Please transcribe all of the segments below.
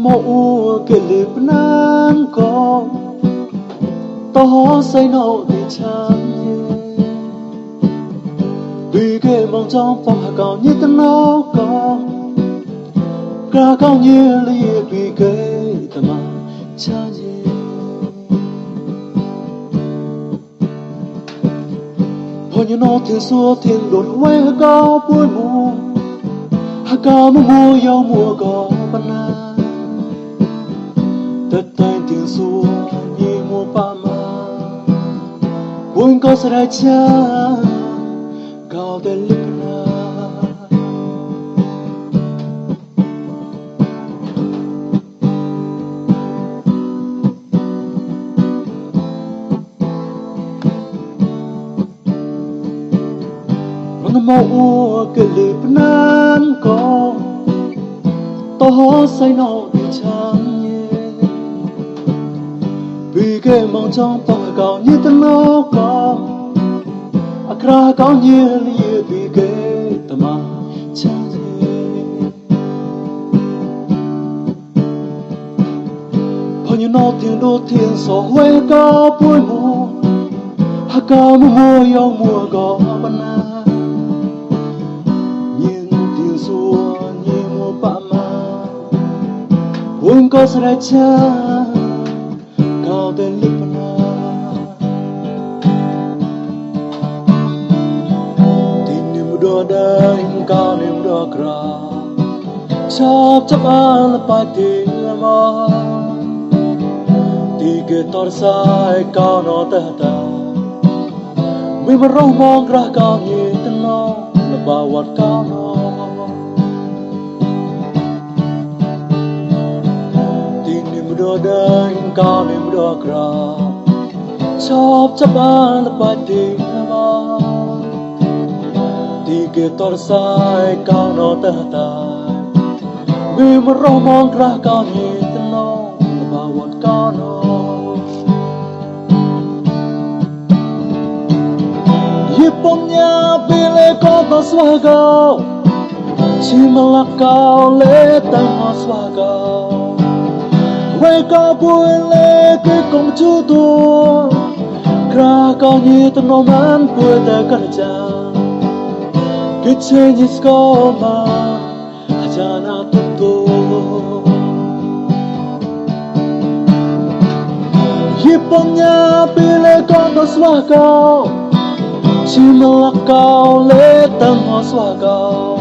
mẫu cái lip nan có to say nâu thì chán vì cái mong trong phòng hạ cao như tân nó có cả cao như lìa vì cái tầm mà chán gì hồi như nó thiên xua thiên đột quay hạ cao bùi mù hạ cao mùa yêu mùa có ban na tất tay tiếng xua như mùa ba ma buồn có sẽ đại cha cao để lip naมันmẫu cái lip nan có to say nâu thì chán vì cái mong trong phòng cao như tân nó có akra cao như lìa vì cái tầm mà chán bao nhiêu nó tiếng đô thiên sổ huê cao bùi mù hạ cao mùa yêu mùa có ban na nhìn tiếng xua như mùa ba ma buồn có sẽ đại cha cao đến lip na tin niềm đua đời cao niềm đua kra chop chop al pati ma ti ke tor sai cao nó ta ta mi mà rong mong ra cao như tân nó là bao quạt cao nó tin niềm đua đời cao niềm đua kra chop chop al pati ma ti ke tor sai cao nó ta ta mi mà rong mong ra cao như tân nó là bao quạt cao nó Hiponya bile kota swago Chimalakau le tang swago Weka buile ke kong chutu Kra kau ni tano man pueta kerja Kiche ni skoma ajana tutu Hiponya bile kota swago Chimalakau le tang swago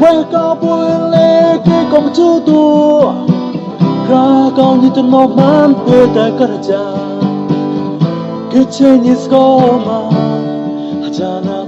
Weka buile ke kong chutu Kra kau ni tano man pueta kerja Kiche ni skoma ajana